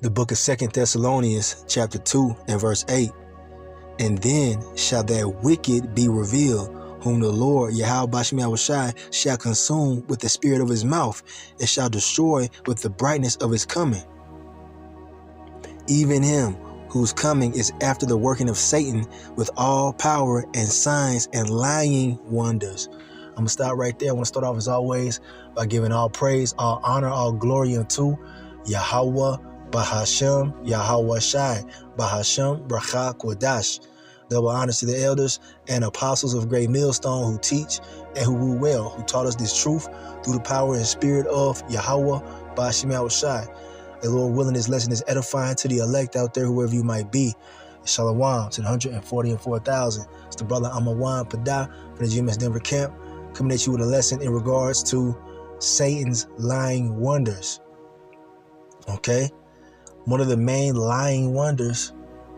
The book of 2 Thessalonians chapter 2 and verse 8. And then shall that wicked be revealed, whom the Lord Yahweh Bashmi Awashai shall consume with the spirit of his mouth, and shall destroy with the brightness of his coming. Even him whose coming is after the working of Satan with all power and signs and lying wonders. I'm going to stop right there. I want to start off as always by giving all praise, all honor, all glory unto Yahweh Bahashem, Yahweh Shai, Bahashem, Bracha Kodash. Double honors to the elders and apostles of Great Millstone who teach and who rule well, who taught us this truth through the power and spirit of Yahweh Bahashem Shai. The Lord willing, this lesson is edifying to the elect out there, whoever you might be. Shalom to the 144,000. It's the brother Amawan Pada from the GMS Denver camp, coming at you with a lesson in regards to Satan's lying wonders. Okay? One of the main lying wonders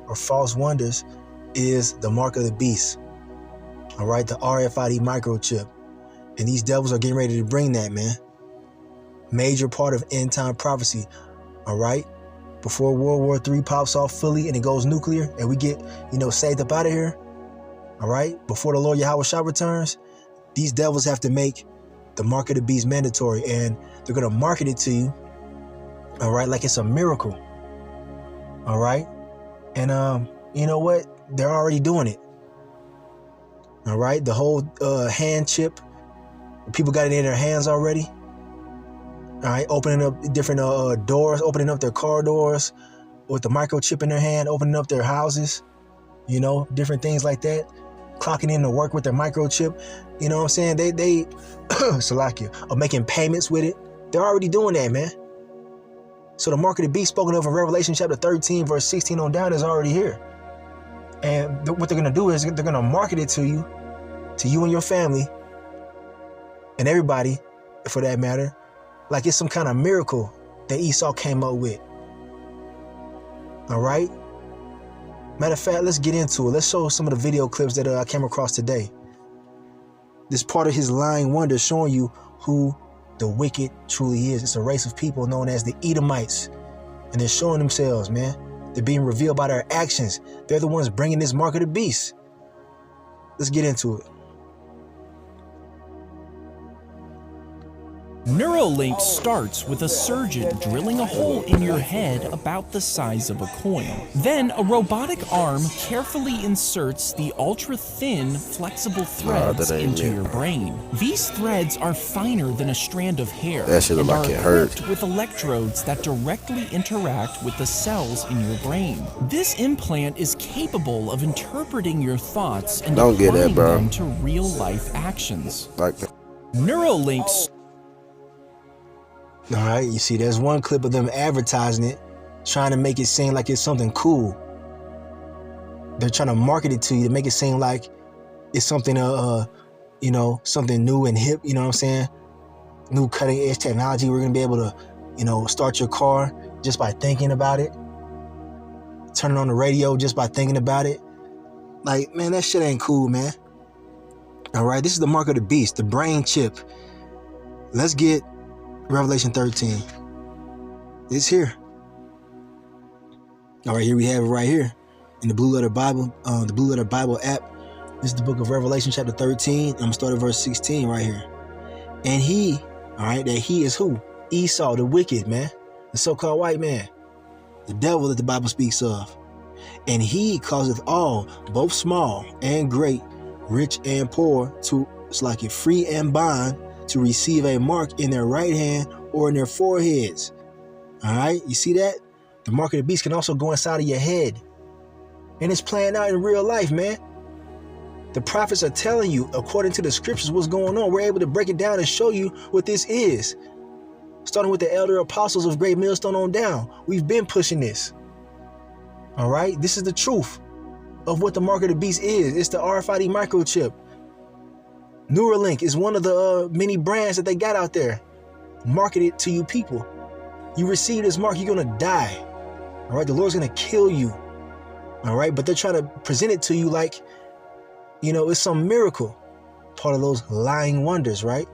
or false wonders is the mark of the beast. All right, the RFID microchip. And these devils are getting ready to bring that, man. Major part of end time prophecy. All right, before World War III pops off fully and it goes nuclear and we get, saved up out of here. All right, before the Lord Yahweh Shah returns, these devils have to make the mark of the beast mandatory, and they're going to market it to you. All right, like it's a miracle. All right, and you know what? They're already doing it. All right, the whole hand chip, people got it in their hands already. All right, opening up different doors, opening up their car doors with the microchip in their hand, opening up their houses, different things like that. Clocking in to work with their microchip. You know what I'm saying? They Salakia, are making payments with it. They're already doing that, man. So the mark of the beast spoken of in Revelation chapter 13, verse 16 on down is already here. And what they're going to do is they're going to market it to you and your family, and everybody, for that matter, like it's some kind of miracle that Esau came up with. All right? Matter of fact, let's get into it. Let's show some of the video clips that I came across today. This part of his lying wonder showing you who the wicked truly is. It's a race of people known as the Edomites. And they're showing themselves, man. They're being revealed by their actions. They're the ones bringing this mark of the beast. Let's get into it. Neuralink starts with a surgeon drilling a hole in your head about the size of a coin. Then a robotic arm carefully inserts the ultra-thin, flexible threads into your brain. These threads are finer than a strand of hair and are equipped with electrodes that directly interact with the cells in your brain. This implant is capable of interpreting your thoughts and applying them to real-life actions. Neuralink. All right, you see, there's one clip of them advertising it, trying to make it seem like it's something cool. They're trying to market it to you to make it seem like it's something, something new and hip, you know what I'm saying? New cutting edge technology. We're going to be able to, start your car just by thinking about it. Turning on the radio just by thinking about it. Like, man, that shit ain't cool, man. All right, this is the mark of the beast, the brain chip. Let's get Revelation 13. It's here. All right, here we have it right here in the Blue Letter Bible, the Blue Letter Bible app. This is the book of Revelation chapter 13. I'm going to start at verse 16 right here. And he, all right, that he is who? Esau, the wicked, man. The so-called white man. The devil that the Bible speaks of. And he causeth all, both small and great, rich and poor, to, it's like it, free and bond, to receive a mark in their right hand or in their foreheads. All right, you see that? The mark of the beast can also go inside of your head. And it's playing out in real life, man. The prophets are telling you, according to the scriptures, what's going on. We're able to break it down and show you what this is. Starting with the elder apostles of Great Millstone on down. We've been pushing this. All right, this is the truth of what the mark of the beast is. It's the RFID microchip. Neuralink is one of the many brands that they got out there. Marketed to you people. You receive this mark, you're going to die. All right, the Lord's going to kill you. All right, but they're trying to present it to you like, it's some miracle. Part of those lying wonders, right?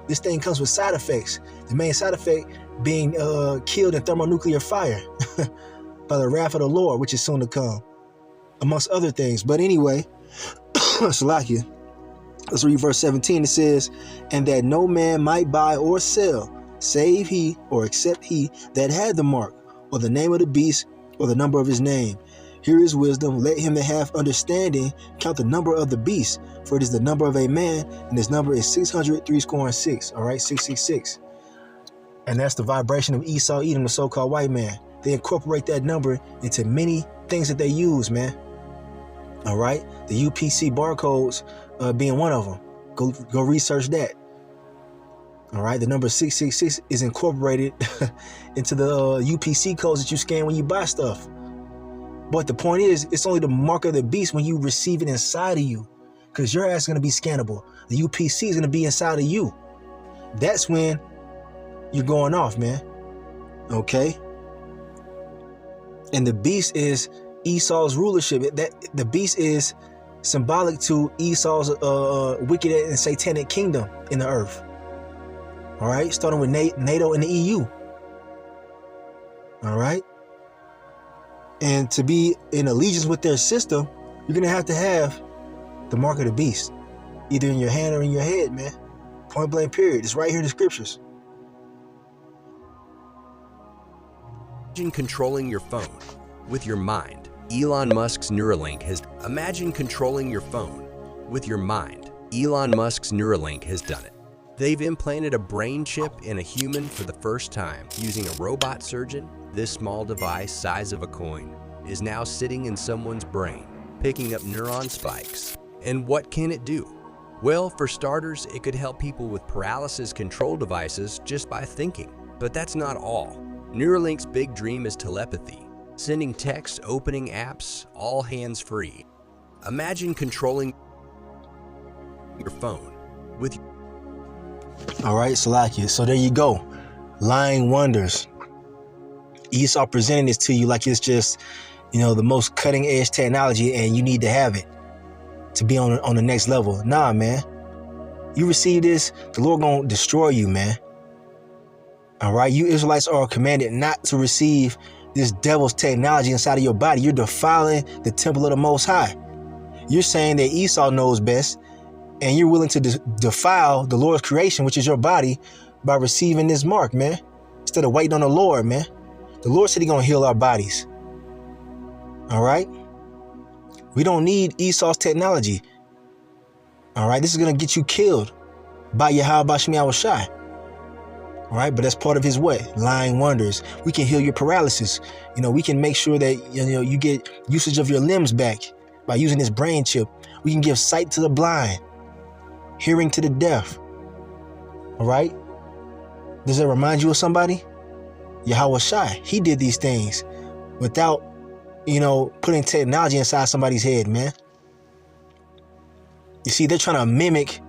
This thing comes with side effects. The main side effect being killed in thermonuclear fire by the wrath of the Lord, which is soon to come, amongst other things. But anyway, Salakia, let's read verse 17. It says, and that no man might buy or sell, save he or except he that had the mark, or the name of the beast, or the number of his name. Here is wisdom. Let him that hath understanding count the number of the beast, for it is the number of a man, and his number is 666. All right, 666. And that's the vibration of Esau Edom, the so-called white man. They incorporate that number into many things that they use, man. All right, the UPC barcodes being one of them. Go research that. All right, the number 666 is incorporated into the UPC codes that you scan when you buy stuff. But the point is, it's only the mark of the beast when you receive it inside of you, because your ass is going to be scannable. The UPC is going to be inside of you. That's when you're going off, man. Okay. And the beast is Esau's rulership. That the beast is symbolic to Esau's wicked and satanic kingdom in the earth. All right, starting with NATO and the EU. All right. And to be in allegiance with their system, you're going to have the mark of the beast, either in your hand or in your head, man. Point blank, period. It's right here in the scriptures. Imagine controlling your phone with your mind. Elon Musk's Neuralink has... Imagine controlling your phone with your mind. Elon Musk's Neuralink has done it. They've implanted a brain chip in a human for the first time using a robot surgeon. This small device, size of a coin, is now sitting in someone's brain, picking up neuron spikes. And what can it do? Well, for starters, it could help people with paralysis control devices just by thinking. But that's not all. Neuralink's big dream is telepathy, sending texts, opening apps, all hands-free. Imagine controlling your phone with... All right, Salakia. So there you go. Lying wonders. Esau presenting this to you like it's just, the most cutting edge technology and you need to have it to be on the next level. Nah, man. You receive this, the Lord gonna destroy you, man. All right, you Israelites are commanded not to receive this devil's technology inside of your body. You're defiling the temple of the Most High. You're saying that Esau knows best, and you're willing to defile the Lord's creation, which is your body, by receiving this mark, man, instead of waiting on the Lord, man. The Lord said he's going to heal our bodies. All right? We don't need Esau's technology. All right? This is going to get you killed by Yahweh Shemi Shai. All right? But that's part of his what? Lying wonders. We can heal your paralysis. We can make sure that, you get usage of your limbs back by using this brain chip. We can give sight to the blind, hearing to the deaf. All right? Does that remind you of somebody? Yahweh Shai. He did these things without, putting technology inside somebody's head, man. You see, they're trying to mimic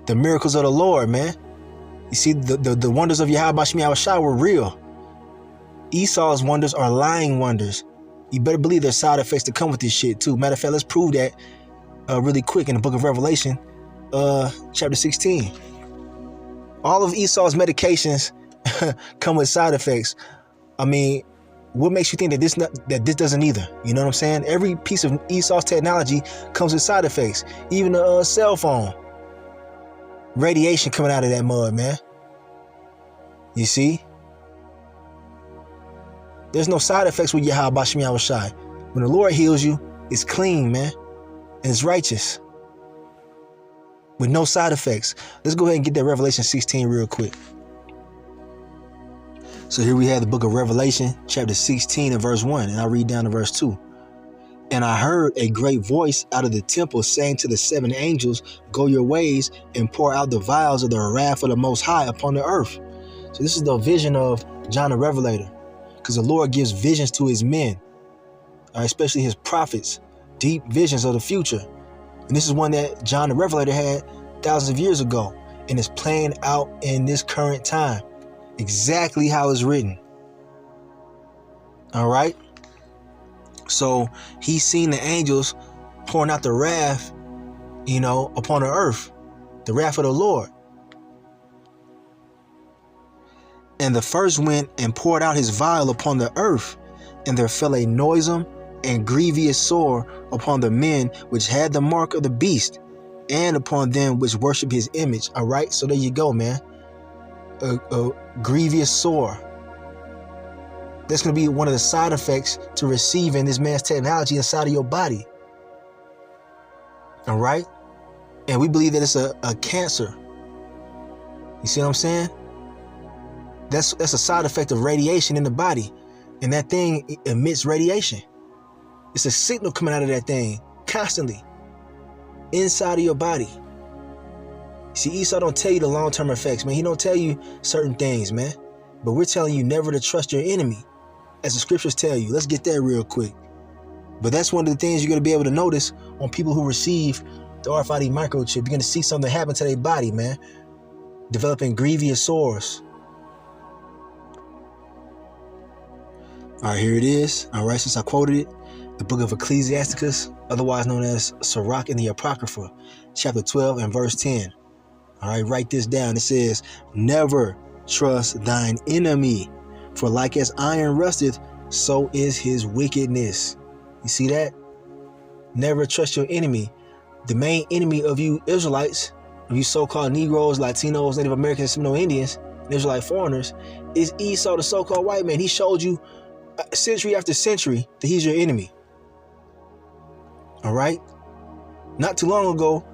the miracles of the Lord, man. You see, the wonders of Yahweh Shemi Shai were real. Esau's wonders are lying wonders. You better believe there's side effects to come with this shit, too. Matter of fact, let's prove that really quick in the book of Revelation, chapter 16. All of Esau's medications come with side effects. I mean, what makes you think that this doesn't either? You know what I'm saying? Every piece of Esau's technology comes with side effects. Even the cell phone. Radiation coming out of that mud, man. You see? There's no side effects with Yahweh Shemi Shai. When the Lord heals you, it's clean, man. And it's righteous. With no side effects. Let's go ahead and get that Revelation 16 real quick. So here we have the book of Revelation, chapter 16 and verse 1. And I'll read down to verse 2. And I heard a great voice out of the temple saying to the 7 angels, go your ways and pour out the vials of the wrath of the Most High upon the earth. So this is the vision of John the Revelator. Because the Lord gives visions to his men, especially his prophets, deep visions of the future. And this is one that John the Revelator had thousands of years ago. And it's playing out in this current time. Exactly how it's written. All right. So he's seen the angels pouring out the wrath, upon the earth, the wrath of the Lord. And the first went and poured out his vial upon the earth, and there fell a noisome and grievous sore upon the men which had the mark of the beast, and upon them which worship his image. All right, so there you go, man. A grievous sore. That's going to be one of the side effects to receiving this man's technology inside of your body. All right, and we believe that it's a cancer. You see what I'm saying? That's a side effect of radiation in the body, and that thing emits radiation. It's a signal coming out of that thing constantly inside of your body. See, Esau don't tell you the long-term effects, man. He don't tell you certain things, man. But we're telling you never to trust your enemy, as the scriptures tell you. Let's get that real quick. But that's one of the things you're going to be able to notice on people who receive the RFID microchip. You're going to see something happen to their body, man. Developing grievous sores. All right, here it is. All right, since I quoted it, the book of Ecclesiasticus, otherwise known as Sirach in the Apocrypha, chapter 12 and verse 10. All right, write this down. It says, never trust thine enemy, for like as iron rusteth, so is his wickedness. You see that? Never trust your enemy. The main enemy of you Israelites, of you so-called Negroes, Latinos, Native Americans, Seminole Indians, and Israelite foreigners, is Esau, the so-called white man. He showed you century after century that he's your enemy. All right? Not too long ago,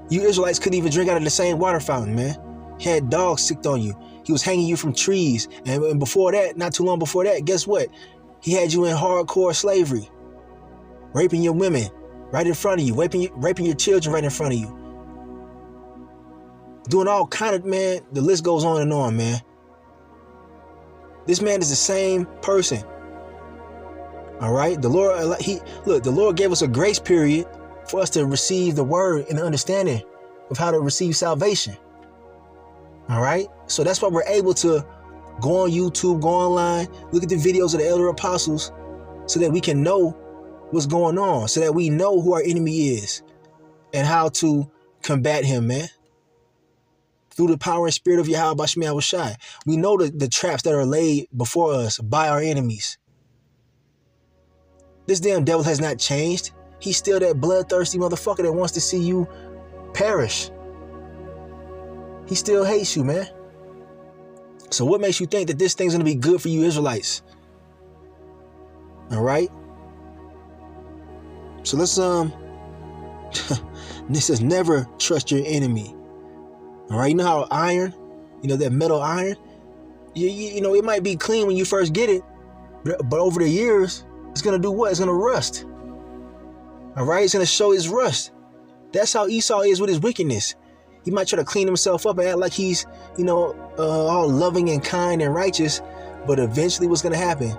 you Israelites couldn't even drink out of the same water fountain, man. He had dogs sicked on you. He was hanging you from trees. And before that, not too long before that, guess what? He had you in hardcore slavery. Raping your women right in front of you. Raping your children right in front of you. Doing all kind of, man, the list goes on and on, man. This man is the same person. All right? The Lord gave us a grace period for us to receive the word and the understanding of how to receive salvation. All right? So that's why we're able to go on YouTube, go online, look at the videos of the elder apostles so that we can know what's going on, so that we know who our enemy is and how to combat him, man. Through the power and spirit of Yahweh Bashmi Awashai. We know the traps that are laid before us by our enemies. This damn devil has not changed. He's still that bloodthirsty motherfucker that wants to see you perish. He still hates you, man. So what makes you think that this thing's going to be good for you Israelites? All right? So let's, this says never trust your enemy. All right? You know how iron, that metal iron, you know, it might be clean when you first get it, but over the years, it's going to do what? It's going to rust. All right? It's going to show his rust. That's how Esau is with his wickedness. He might try to clean himself up and act like he's, all loving and kind and righteous. But eventually what's going to happen?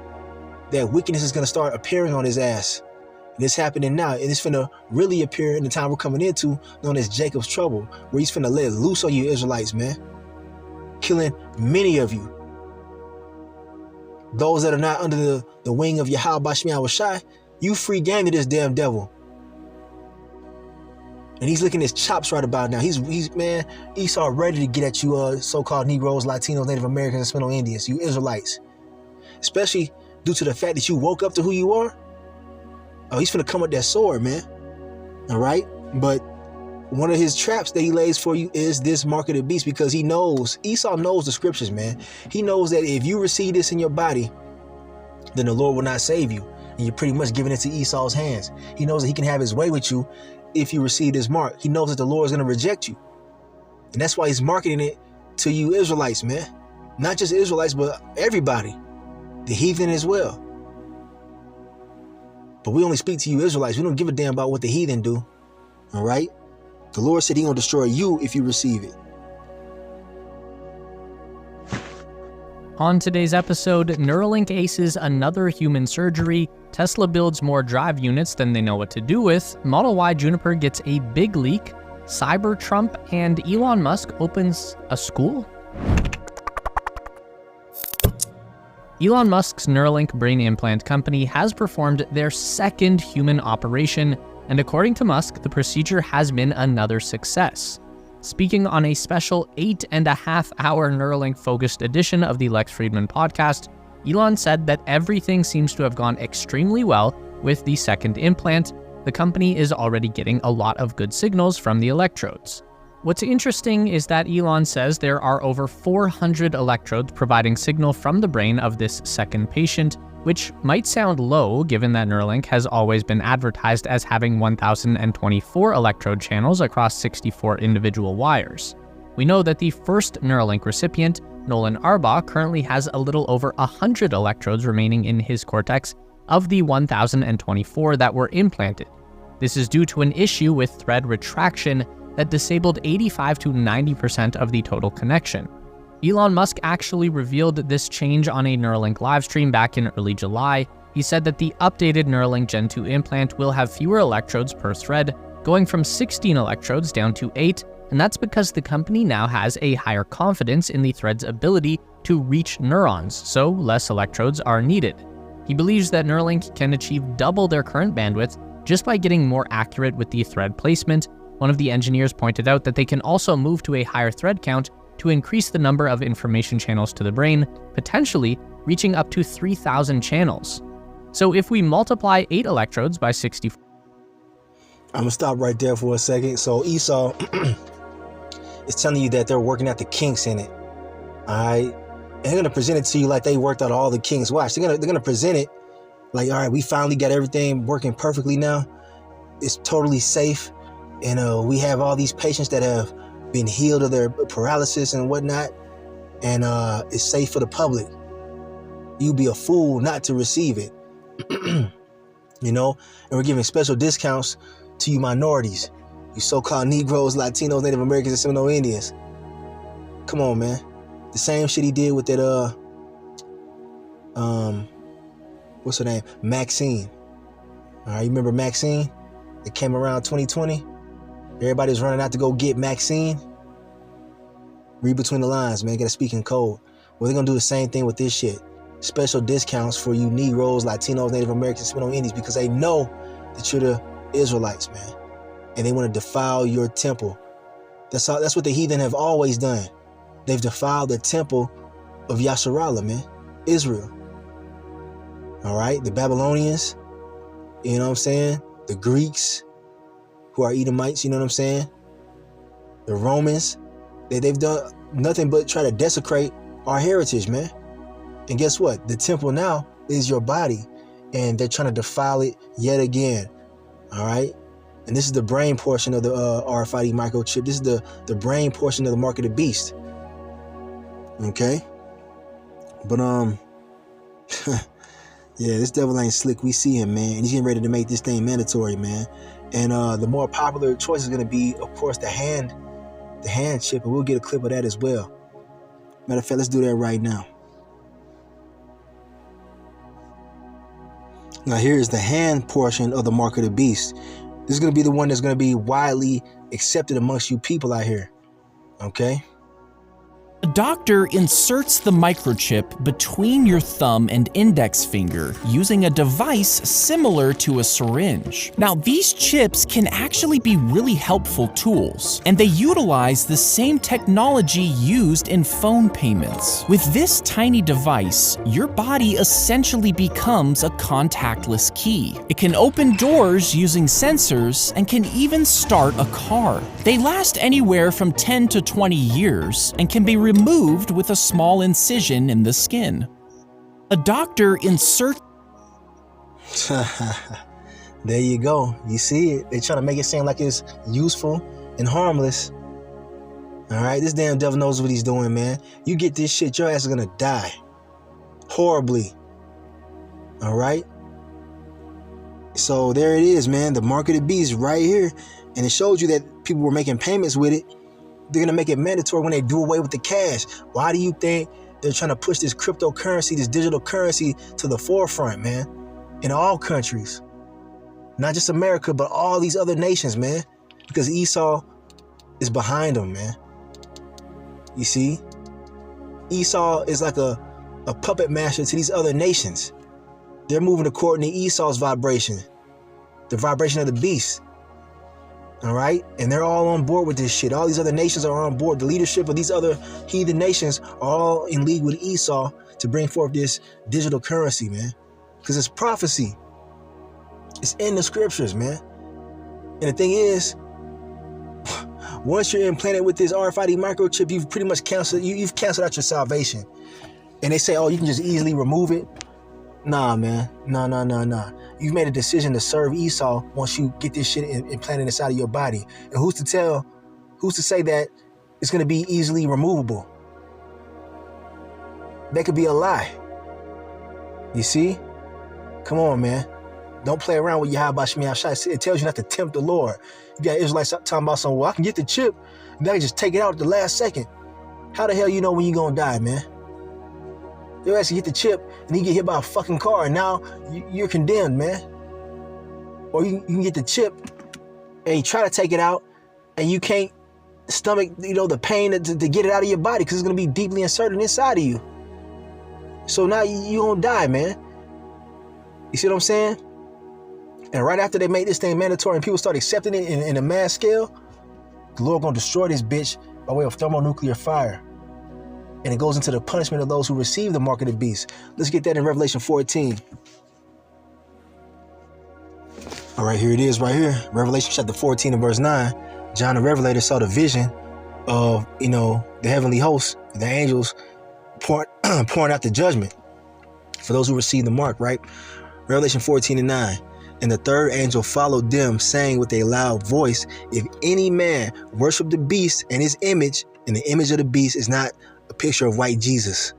That wickedness is going to start appearing on his ass. And it's happening now. And it's finna really appear in the time we're coming into, known as Jacob's trouble, where he's finna let loose on you Israelites, man. Killing many of you. Those that are not under the wing of Yahweh Bashmi Awashai, you free game to this damn devil. And he's licking his chops right about now. He's man, Esau ready to get at you so-called Negroes, Latinos, Native Americans, and Seminole Indians, you Israelites. Especially due to the fact that you woke up to who you are. Oh, he's finna come with that sword, man. All right? But one of his traps that he lays for you is this mark of the beast, because he knows, Esau knows the scriptures, man. He knows that if you receive this in your body, then the Lord will not save you. And you're pretty much giving it to Esau's hands. He knows that he can have his way with you if you receive this mark. He knows that the Lord is going to reject you. And that's why he's marketing it to you Israelites, man. Not just Israelites, but everybody. The heathen as well. But we only speak to you Israelites. We don't give a damn about what the heathen do. All right? The Lord said he's going to destroy you if you receive it. On today's episode, Neuralink aces another human surgery, Tesla builds more drive units than they know what to do with, Model Y Juniper gets a big leak, Cybertrump, and Elon Musk opens a school? Elon Musk's Neuralink brain implant company has performed their second human operation, and according to Musk, the procedure has been another success. Speaking on a special 8.5-hour Neuralink-focused edition of the Lex Fridman podcast, Elon said that everything seems to have gone extremely well with the second implant. The company is already getting a lot of good signals from the electrodes. What's interesting is that Elon says there are over 400 electrodes providing signal from the brain of this second patient, which might sound low given that Neuralink has always been advertised as having 1,024 electrode channels across 64 individual wires. We know that the first Neuralink recipient, Nolan Arbaugh, currently has a little over 100 electrodes remaining in his cortex of the 1,024 that were implanted. This is due to an issue with thread retraction that disabled 85 to 90% of the total connection. Elon Musk actually revealed this change on a Neuralink livestream back in early July. He said that the updated Neuralink Gen 2 implant will have fewer electrodes per thread, going from 16 electrodes down to 8, and that's because the company now has a higher confidence in the thread's ability to reach neurons, so less electrodes are needed. He believes that Neuralink can achieve double their current bandwidth just by getting more accurate with the thread placement. One of the engineers pointed out that they can also move to a higher thread count to increase the number of information channels to the brain, potentially reaching up to 3,000 channels. So if we multiply 8 electrodes by 64... I'm gonna stop right there for a second. So Esau is telling you that they're working out the kinks in it. All right, and they're gonna present it to you like they worked out all the kinks. Watch, they're gonna present it like, all right, we finally got everything working perfectly now. It's totally safe, and we have all these patients that have been healed of their paralysis and whatnot, and it's safe for the public. You'd be a fool not to receive it. You know, and we're giving special discounts to you minorities, you so-called Negroes, Latinos, Native Americans, and Seminole Indians. Come on, man. The same shit he did with that, what's her name? Maxine. All right, you remember Maxine? It came around 2020. Everybody's running out to go get Maxine. Read between the lines, man. Gotta speak in code. Well, they're gonna do the same thing with this shit. Special discounts for you Negroes, Latinos, Native Americans, Seminole Indians, because they know that you're the Israelites, man. And they want to defile your temple. That's what the heathen have always done. They've defiled the temple of Yasharallah, man. Israel. All right? The Babylonians, you know what I'm saying? The Greeks, who are Edomites, you know what I'm saying? The Romans, they've done nothing but try to desecrate our heritage, man. And guess what? The temple now is your body, and they're trying to defile it yet again. All right? And this is the brain portion of the RFID microchip. This is the brain portion of the mark of the beast. Okay? But, yeah, this devil ain't slick. We see him, man. And he's getting ready to make this thing mandatory, man. And the more popular choice is going to be, of course, the hand chip. And we'll get a clip of that as well. Matter of fact, let's do that right now. Now, here's the hand portion of the mark of the beast. This is going to be the one that's going to be widely accepted amongst you people out here. Okay? A doctor inserts the microchip between your thumb and index finger using a device similar to a syringe. Now, these chips can actually be really helpful tools, and they utilize the same technology used in phone payments. With this tiny device, your body essentially becomes a contactless key. It can open doors using sensors and can even start a car. They last anywhere from 10 to 20 years and can be removed with a small incision in the skin. A doctor inserts... There you go. You see it. They're trying to make it seem like it's useful and harmless. All right? This damn devil knows what he's doing, man. You get this shit, your ass is going to die. Horribly. All right? So there it is, man. The mark of the beast right here. And it showed you that people were making payments with it. They're going to make it mandatory when they do away with the cash. Why do you think they're trying to push this cryptocurrency, this digital currency to the forefront, man? In all countries. Not just America, but all these other nations, man. Because Esau is behind them, man. You see? Esau is like a puppet master to these other nations. They're moving according to Esau's vibration. The vibration of the beast. All right, and they're all on board with this shit. All these other nations are on board. The leadership of these other heathen nations are all in league with Esau to bring forth this digital currency, man. Because it's prophecy. It's in the scriptures, man. And the thing is, once you're implanted with this RFID microchip, you've pretty much canceled. You've canceled out your salvation. And they say, oh, you can just easily remove it. Nah, man. Nah. You've made a decision to serve Esau once you get this shit implanted inside of your body. And who's to say that it's going to be easily removable? That could be a lie. You see? Come on, man. Don't play around with Yahweh Shemi Ashai. It tells you not to tempt the Lord. You got Israelites talking about something, well, I can get the chip, and then I can just take it out at the last second. How the hell you know when you're going to die, man? They'll actually get the chip, and you get hit by a fucking car, and now you're condemned, man. Or you can get the chip, and you try to take it out, and you can't stomach, the pain to get it out of your body, because it's going to be deeply inserted inside of you. So now you're going to die, man. You see what I'm saying? And right after they made this thing mandatory and people start accepting it in a mass scale, the Lord gonna destroy this bitch by way of thermonuclear fire. And it goes into the punishment of those who receive the mark of the beast. Let's get that in Revelation 14. All right, here it is right here. Revelation chapter 14 and verse 9. John the Revelator saw the vision of, the heavenly hosts, the angels pouring out the judgment for those who receive the mark, right? Revelation 14 and 9. And the third angel followed them, saying with a loud voice, if any man worship the beast and his image, and the image of the beast is not a picture of white Jesus.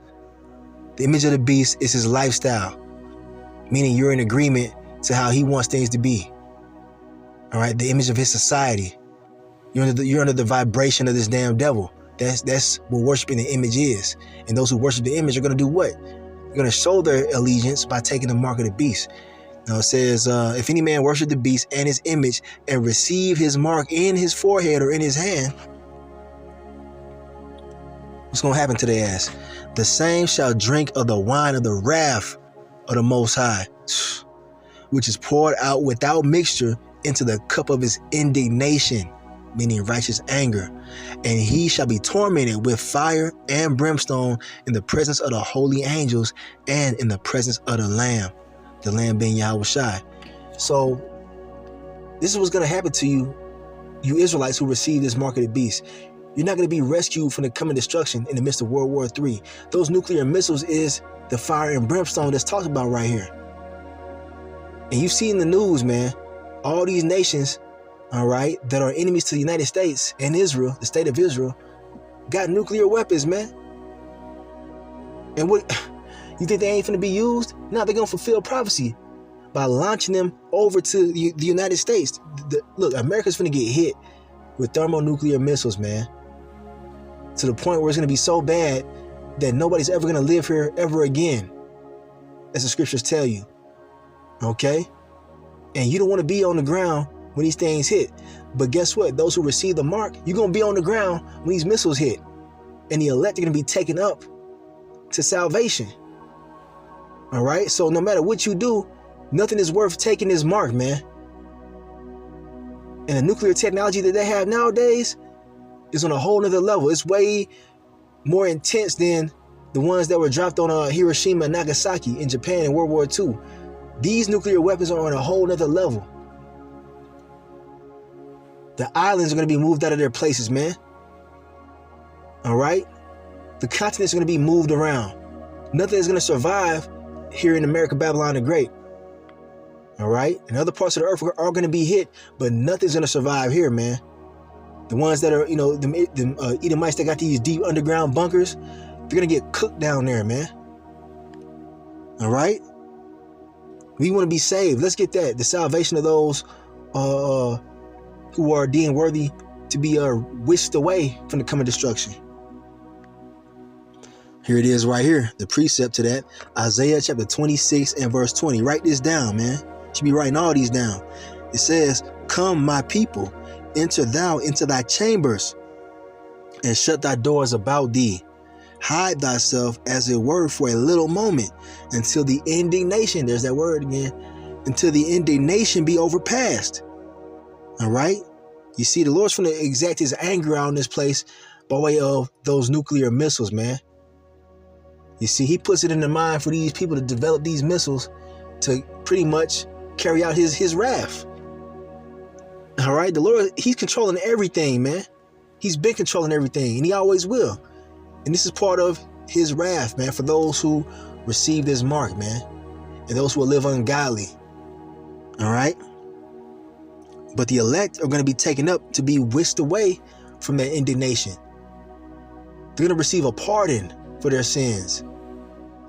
The image of the beast is his lifestyle, meaning you're in agreement to how he wants things to be. All right, the image of his society. You're under the vibration of this damn devil. That's what worshiping the image is. And those who worship the image are going to do what? They're going to show their allegiance by taking the mark of the beast. Now it says, if any man worship the beast and his image and receive his mark in his forehead or in his hand, what's going to happen to their ass? The same shall drink of the wine of the wrath of the Most High, which is poured out without mixture into the cup of his indignation, meaning righteous anger. And he shall be tormented with fire and brimstone in the presence of the holy angels and in the presence of the Lamb. The Lamb being Yahweh Shai. So this is what's going to happen to you, you Israelites who receive this mark of the beast. You're not going to be rescued from the coming destruction in the midst of World War III. Those nuclear missiles is the fire and brimstone that's talked about right here. And you see in the news, man, all these nations, all right, that are enemies to the United States and Israel, the state of Israel, got nuclear weapons, man. And what... You think they ain't finna be used? No, they're gonna fulfill prophecy by launching them over to the United States. Look, America's finna get hit with thermonuclear missiles, man. To the point where it's gonna be so bad that nobody's ever gonna live here ever again, as the scriptures tell you. Okay? And you don't want to be on the ground when these things hit. But guess what? Those who receive the mark, you're gonna be on the ground when these missiles hit. And the elect are gonna be taken up to salvation. All right, so no matter what you do, nothing is worth taking this mark, man. And the nuclear technology that they have nowadays is on a whole nother level. It's way more intense than the ones that were dropped on Hiroshima and Nagasaki in Japan in World War II. These nuclear weapons are on a whole nother level. The islands are going to be moved out of their places, man. All right, the continents are going to be moved around. Nothing is going to survive here in America, Babylon the Great. All right, and other parts of the earth are going to be hit, but nothing's going to survive here, man. The ones that are, the Edomites that got these deep underground bunkers, they're going to get cooked down there, man. All right, we want to be saved. Let's get that, the salvation of those who are deemed worthy to be whisked away from the coming destruction. Here it is right here, the precept to that. Isaiah chapter 26 and verse 20. Write this down, man. You should be writing all these down. It says, come, my people, enter thou into thy chambers and shut thy doors about thee. Hide thyself as it were for a little moment until the indignation, there's that word again, until the indignation be overpassed. All right? You see, the Lord's going to exact his anger out in this place by way of those nuclear missiles, man. You see, he puts it in the mind for these people to develop these missiles to pretty much carry out his wrath. All right, the Lord, he's controlling everything, man. He's been controlling everything, and he always will. And this is part of his wrath, man, for those who receive this mark, man, and those who will live ungodly. All right? But the elect are going to be taken up to be whisked away from that indignation. They're going to receive a pardon for their sins.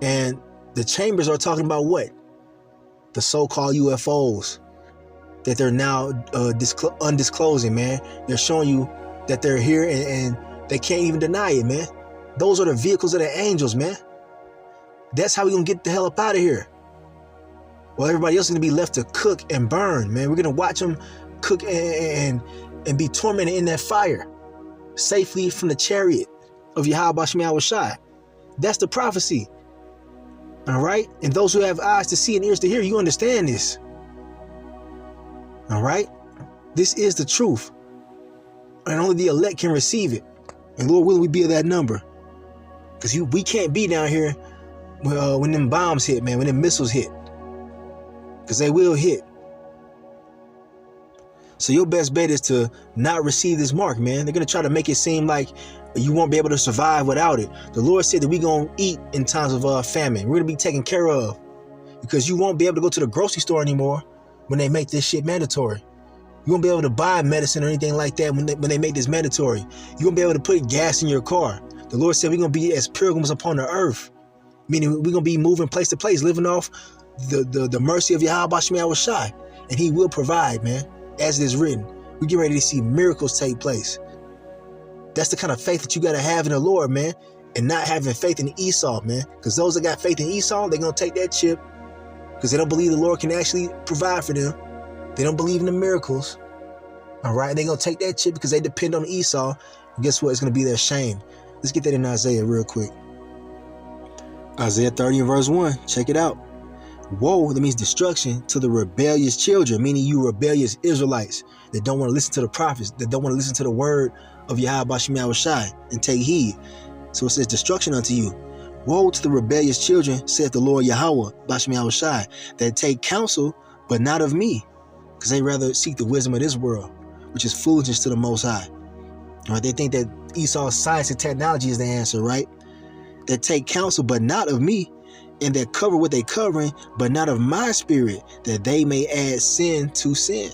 And the chambers are talking about what? The so-called UFOs that they're now undisclosing, man. They're showing you that they're here and they can't even deny it, man. Those are the vehicles of the angels, man. That's how we're going to get the hell up out of here. Well, everybody else is going to be left to cook and burn, man. We're going to watch them cook and be tormented in that fire safely from the chariot of Yahweh Shema Shai. That's the prophecy. All right? And those who have eyes to see and ears to hear, you understand this. All right? This is the truth. And only the elect can receive it. And Lord willing, we be of that number. Because we can't be down here when them bombs hit, man, when them missiles hit. Because they will hit. So your best bet is to not receive this mark, man. They're going to try to make it seem like you won't be able to survive without it. The Lord said that we're going to eat in times of famine. We're going to be taken care of. Because you won't be able to go to the grocery store anymore when they make this shit mandatory. You won't be able to buy medicine or anything like that when they make this mandatory. You won't be able to put gas in your car. The Lord said we're going to be as pilgrims upon the earth. Meaning we're going to be moving place to place, living off the mercy of Yahweh Shema Shai. And he will provide, man, as it is written. We get ready to see miracles take place. That's the kind of faith that you got to have in the Lord, man. And not having faith in Esau, man. Because those that got faith in Esau, they're going to take that chip. Because they don't believe the Lord can actually provide for them. They don't believe in the miracles. All right? They're going to take that chip because they depend on Esau. And guess what? It's going to be their shame. Let's get that in Isaiah real quick. Isaiah 30 and verse 1. Check it out. Woe, that means destruction, to the rebellious children, meaning you rebellious Israelites that don't want to listen to the prophets, that don't want to listen to the word of Yahweh Shema Shai and take heed. So it says destruction unto you. Woe to the rebellious children, saith the Lord Yahweh Shema Shai, that take counsel, but not of me, because they rather seek the wisdom of this world, which is foolishness to the Most High. All right, they think that Esau's science and technology is the answer, right? That take counsel, but not of me, and that cover what they covering, but not of my spirit, that they may add sin to sin.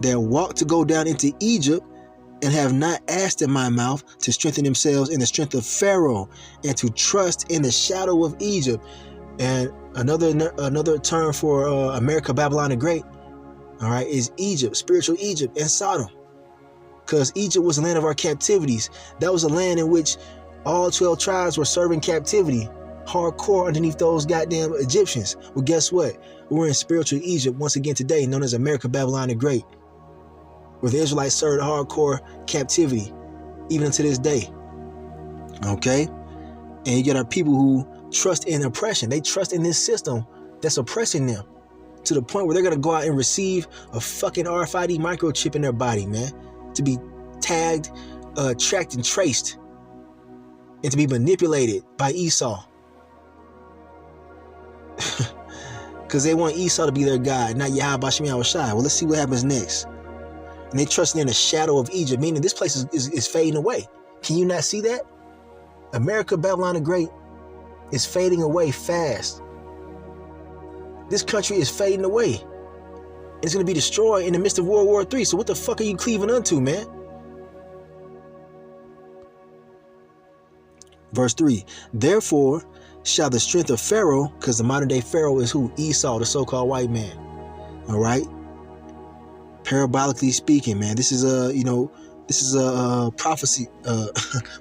That walk to go down into Egypt, and have not asked in my mouth to strengthen themselves in the strength of Pharaoh, and to trust in the shadow of Egypt. And another term for America, Babylon the Great, all right, is Egypt, spiritual Egypt, and Sodom. Because Egypt was the land of our captivities. That was a land in which all 12 tribes were serving captivity, hardcore underneath those goddamn Egyptians. Well, guess what? We're in spiritual Egypt once again today, known as America, Babylon the Great, where the Israelites served hardcore captivity, even to this day. Okay? And you get our people who trust in oppression. They trust in this system that's oppressing them to the point where they're going to go out and receive a fucking RFID microchip in their body, man, to be tagged, tracked, and traced, and to be manipulated by Esau. Because they want Esau to be their God, not Yahweh Shema Shai. Well, let's see what happens next. And they trust in the shadow of Egypt, meaning this place is fading away. Can you not see that? America, Babylon the Great is fading away fast. This country is fading away. It's going to be destroyed in the midst of World War III. So what the fuck are you cleaving unto, man? Verse 3. Therefore shall the strength of Pharaoh, because the modern day Pharaoh is who? Esau, the so-called white man. All right? Parabolically speaking, man, this is a prophecy,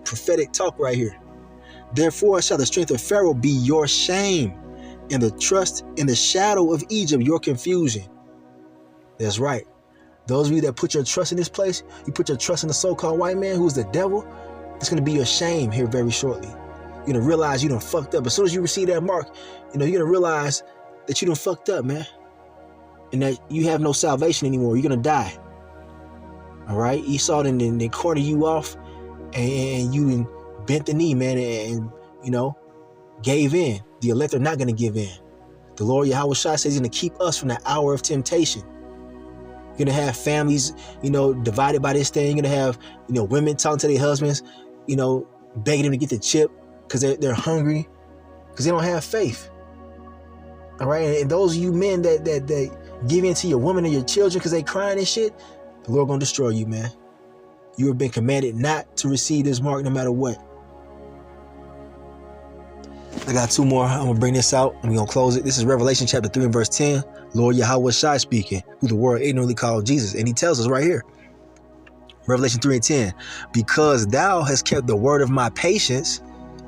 prophetic talk right here. Therefore shall the strength of Pharaoh be your shame, and the trust in the shadow of Egypt your confusion. That's right. Those of you that put your trust in this place, you put your trust in the so-called white man who's the devil, it's going to be your shame here very shortly. You're going to realize you done fucked up. As soon as you receive that mark, you're going to realize that you done fucked up, man. and that you have no salvation anymore. You're going to die. All right? Esau then they corner you off, and you then bent the knee, man, and gave in. The elect are not going to give in. The Lord Yahweh Shai says he's going to keep us from the hour of temptation. You're going to have families, divided by this thing. You're going to have, women talking to their husbands, begging them to get the chip because they're hungry, because they don't have faith. All right? And those of you men that give in to your woman and your children because they crying and shit, the Lord going to destroy you, man. You have been commanded not to receive this mark no matter what. I got two more. I'm going to bring this out and we're going to close it. This is Revelation chapter 3 and verse 10. Lord Yahweh Shai speaking, who the world ignorantly called Jesus. And he tells us right here, Revelation 3 and 10, because thou hast kept the word of my patience.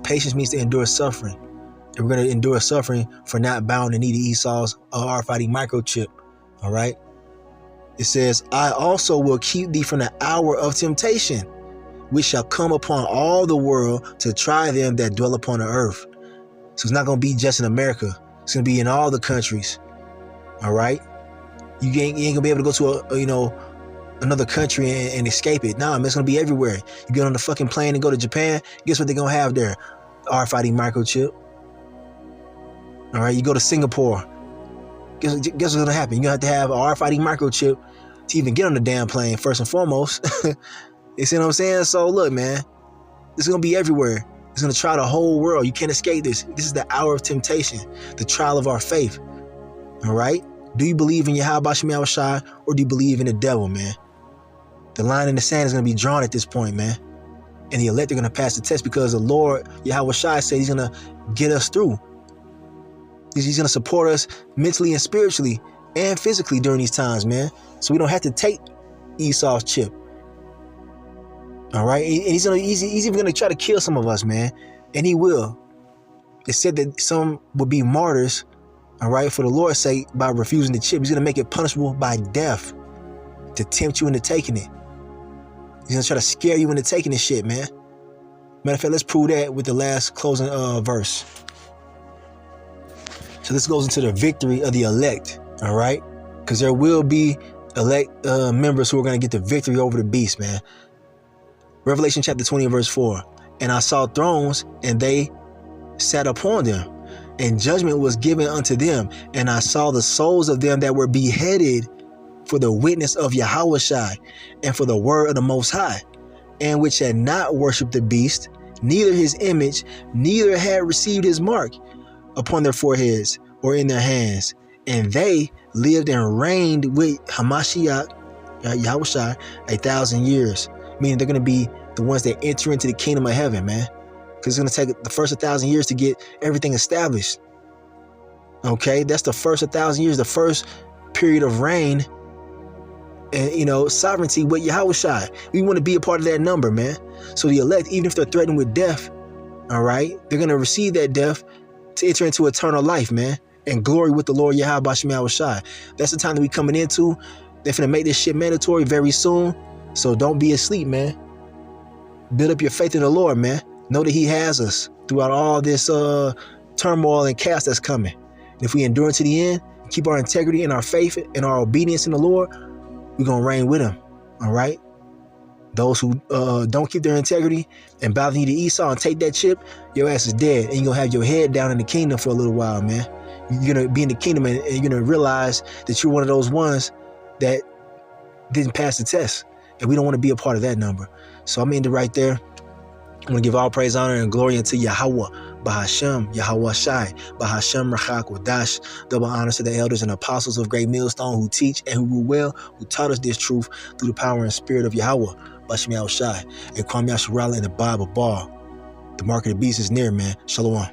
Patience means to endure suffering. And we're going to endure suffering for not bowing the knee to Esau's RFID microchip. All right. It says, I also will keep thee from the hour of temptation, which shall come upon all the world to try them that dwell upon the earth. So it's not going to be just in America. It's going to be in all the countries. All right. You ain't going to be able to go to another country and escape it. Nah, it's going to be everywhere. You get on the fucking plane and go to Japan. Guess what they're going to have there? RFID microchip. All right. You go to Singapore. Guess what's going to happen? You're going to have an RFID microchip to even get on the damn plane, first and foremost. You see what I'm saying? So look, man, it's going to be everywhere. It's going to try the whole world. You can't escape this. This is the hour of temptation, the trial of our faith. All right? Do you believe in Yahweh Bashim Shai, or do you believe in the devil, man? The line in the sand is going to be drawn at this point, man. And the elect are going to pass the test because the Lord Yahweh Shai said he's going to get us through. He's going to support us mentally and spiritually and physically during these times, man. So we don't have to take Esau's chip. All right. And he's even going to try to kill some of us, man. And he will. It said that some would be martyrs, all right, for the Lord's sake by refusing the chip. He's going to make it punishable by death to tempt you into taking it. He's going to try to scare you into taking this shit, man. Matter of fact, let's prove that with the last closing verse. So this goes into the victory of the elect, all right? Because there will be elect members who are going to get the victory over the beast, man. Revelation chapter 20 and verse 4. And I saw thrones, and they sat upon them, and judgment was given unto them. And I saw the souls of them that were beheaded for the witness of Yahweh Shai, and for the word of the Most High, and which had not worshipped the beast, neither his image, neither had received his mark upon their foreheads or in their hands. And they lived and reigned with Hamashiach, Yahweh Shai, 1,000 years. Meaning they're going to be the ones that enter into the kingdom of heaven, man. Because it's going to take the first 1,000 years to get everything established. Okay, that's the first 1,000 years, the first period of reign and, sovereignty with Yahweh Shai. We want to be a part of that number, man. So the elect, even if they're threatened with death, all right, they're going to receive that death to enter into eternal life, man, and glory with the Lord Yahweh Bashim Shai. That's the time that we coming into. They're going to make this shit mandatory very soon. So don't be asleep, man. Build up your faith in the Lord, man. Know that he has us throughout all this turmoil and chaos that's coming. And if we endure to the end, keep our integrity and our faith and our obedience in the Lord, we're going to reign with him. All right. Those who don't keep their integrity and bow the knee to Esau and take that chip, your ass is dead. And you're going to have your head down in the kingdom for a little while, man. You're going to be in the kingdom and you're going to realize that you're one of those ones that didn't pass the test. And we don't want to be a part of that number. So I'm ending right there. I'm going to give all praise, honor, and glory unto Yahweh, Bahashem, Yahweh Shai, Bahashem Rachak Wadash. Double honors to the elders and apostles of Great Millstone who teach and who rule well, who taught us this truth through the power and spirit of Yahweh, Bashim Shai, and Kwame Yasharala in the Bible Bar. The mark of the beast is near, man. Shalom.